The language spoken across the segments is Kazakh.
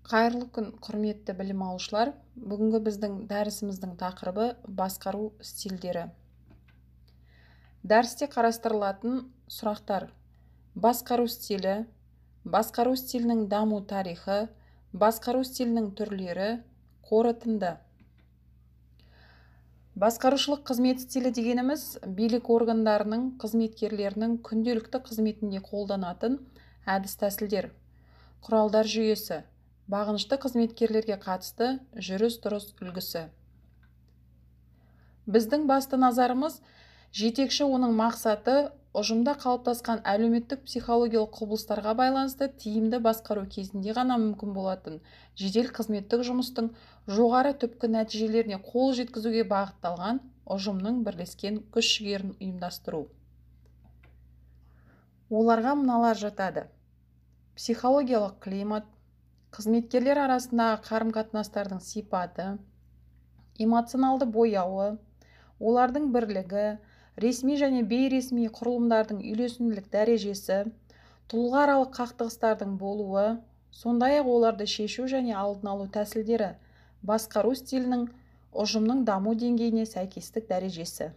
Қайырлы күн, құрметті білім алушылар. Бүгінгі біздің дәрісіміздің тақырыбы басқару стильдері. Дәрісте қарастырылатын сұрақтар: басқару стилі, басқару стилінің даму тарихы, басқару стилінің түрлері, қорытынды. Басқарушылық қызмет стилі дегеніміз билік органдарының қызметкерлерінің күнделікті қызметінде қолданатын әдіс-тәсілдер, құралдар жүйесі, бағынышты қызметкерлерге қатысты жүріс-тұрыс үлгісі. Біздің басты назарымыз жетекші оның мақсаты ұжымда қалыптасқан әлеуметтік психологиялық құбылыстарға байланысты тиімді басқару кезінде ғана мүмкін болатын жедел қызметтік жұмыстың жоғары түпкі нәтижелеріне қол жеткізуге бағытталған ұжымның бірлескен күш-жігерін ұйымдастыру. Оларға мыналар жатады: психологиялық климат, қызметкерлер арасындағы қарым-қатынастардың сипаты, эмоционалды бояуы, олардың бірлігі, ресми және бейресми құрылымдардың үйлесімділік дәрежесі, тұлғааралық қақтығыстардың болуы, сондай-ақ оларды шешу және алдын алу тәсілдері, басқару стилінің ұжымның даму деңгейіне сәйкестік дәрежесі.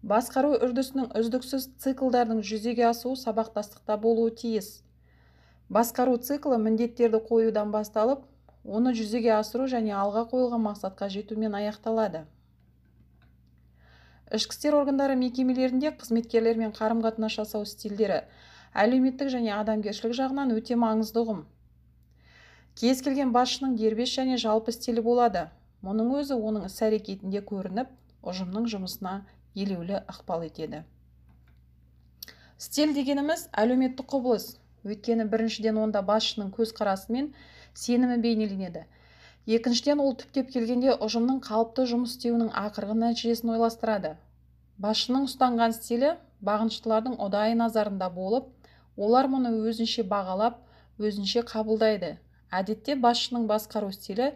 Басқару үрдісінің үздіксіз циклдардың жүзеге асуы сабақтастықта болуы тиіс. Басқару циклі міндеттерді қоюдан басталып, оны жүзеге асыру және алға қойылған мақсатқа жетумен аяқталады. Ішкі істер органдары мекемелерінде қызметкерлермен қарым-қатынас жасау стильдері әлеуметтік және адамгершілік жағынан өте маңызды ұғым. Кез келген басшының дербес және жалпы стилі болады. Мұның өзі оның іс-әрекетінде көрініп, ұжымның жұмысына елеулі ықпал етеді. Стиль дегеніміз әлеуметтік құбылыс, өйткені біріншіден онда басшының көзқарасы мен сенімі бейнеленеді. Екіншіден ол түптеп келгенде ұжымның қалыпты жұмыс істеуінің ақырғы нәтижесін ойластырады. Басшының ұстанған стилі бағыныштылардың ұдайы назарында болып, олар мұны өзінше бағалап, өзінше қабылдайды. Әдетте басшының басқару стилі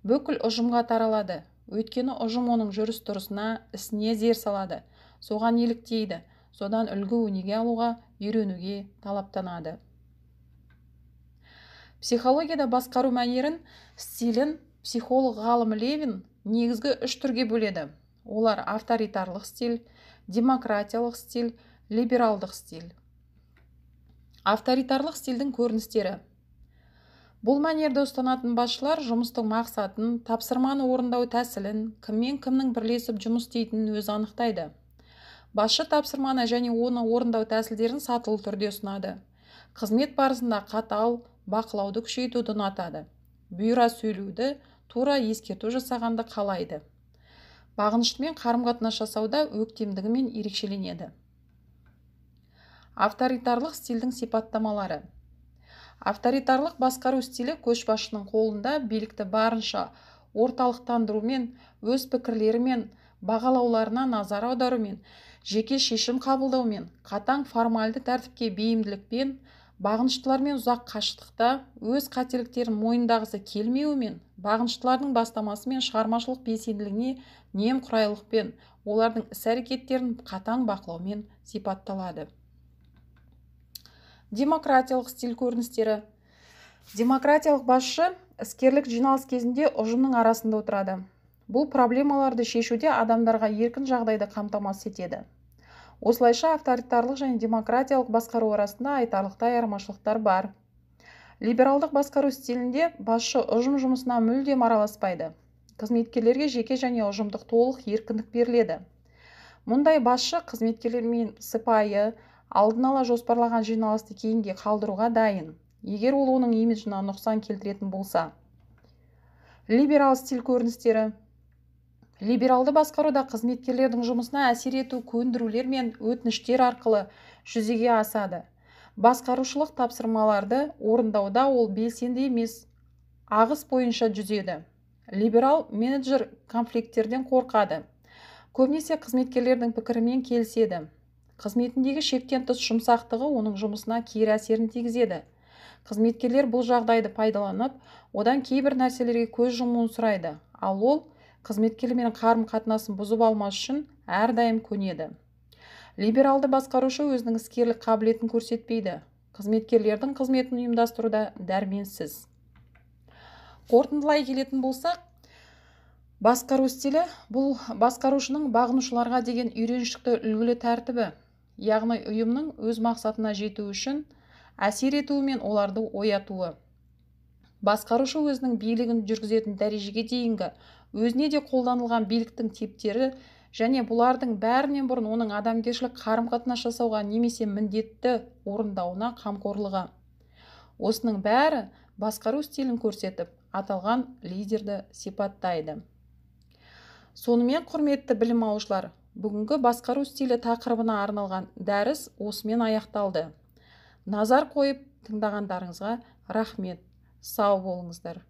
бүкіл ұжымға таралады, өйткені ұжым оның жүріс-тұрысына, ісіне зер салады, соған еліктейді, содан үлгі-өнеге алуға, үйренуге талаптанады. Психологияда басқару мәнерін, стилін психолог ғалым Левин негізгі 3 түрге бөледі. Олар авторитарлық стиль, демократиялық стиль, либералдық стиль. Авторитарлық стильдің көріністері: бұл мәнерді ұстанатын басшылар жұмыстың мақсатын, тапсырманы орындау тәсілін, кіммен кімнің бірлесіп жұмыс істейтінін өзі анықтайды. Басшы тапсырманы және оны орындау тәсілдерін сатылы түрде ұсынады. Қызмет барысында қатал бақылауды күшейтуді ұнатады. Бұйыра сөйлеуді, тура ескерту жасағанды қалайды. Бағыныштымен қарым-қатынас жасауда өктемдігімен ерекшеленеді. Авторитарлық стильдің сипаттамалары: авторитарлық басқару стилі көшбасшының қолында билікті барынша орталықтандырумен, өз пікірлерімен, бағалауларына назар аударумен, жеке шешім қабылдаумен, қатаң формальды тәртіпке бейімділікпен, бағыныштылармен ұзақ қашықтықта, өз қателіктерін мойындағысы келмеуімен, бағыныштылардың бастамасы мен шығармашылық белсенділігіне немқұрайлықпен, олардың іс-әрекеттерін қатаң бақылаумен сипатталады. Демократиялық стиль көріністері: демократиялық басшы іскерлік жиналыс кезінде ұжымның арасында отырады. Бұл проблемаларды шешуде адамдарға еркін жағдайды қамтамасыз етеді. Осылайша авторитарлық және демократиялық басқару арасында айтарлықтай айырмашылықтар бар. Либералдық басқару стилінде басшы ұжым жұмысына мүлдем араласпайды. Қызметкерлерге жеке және ұжымдық толық еркіндік беріледі. Мұндай басшы қызметкерлермен сыпайы, алдын ала жоспарлаған жиналысты кейінге қалдыруға дайын, егер ол оның имиджіне нұқсан келтіретін болса. Либерал стиль көріністері: либералды басқаруда қызметкерлердің жұмысына әсер ету көндірулер мен өтініштер арқылы жүзеге асады. Басқарушылық тапсырмаларды орындауда ол белсенді емес, ағыс бойынша жүзеді. Либерал менеджер конфликттерден қорқады. Көбінесе қызметкерлердің пікірімен келіседі. Қызметіндегі шектен тыс жұмсақтығы оның жұмысына кері әсерін тигізеді. Қызметкерлер бұл жағдайды пайдаланып, одан кейбір нәрселерге көз жұмуын сұрайды, ал ол қызметкерлермен қарым-қатынасын бұзып алмас үшін әрдайым көнеді. Либералды басқарушы өзінің іскерлік қабілетін көрсетпейді. қызметкерлердің қызметін ұйымдастыруда дәрменсіз. Қорытындылай келетін болсақ, басқару стилі бұл басқарушының бағынушыларға деген үйреншікті үлгілі тәртібі, яғни ұйымның өз мақсатына жету үшін әсер етуі мен оларды оятуы. Басқарушы өзінің билігін жүргізетін дәрежеге дейінгі өзіне де қолданылған биліктің типтері және бұлардың бәрінен бұрын оның адамгершілік қарым-қатынас жасауға немесе міндетті орындауына қамқорлығы. Осының бәрі басқару стилін көрсетіп, аталған лидерді сипаттайды. Сонымен, құрметті білім алушылар, бүгінгі басқару стилі тақырыбына арналған дәріс осымен аяқталды. Назар қойып тыңдағандарыңызға рахмет. Сау болыңыздар.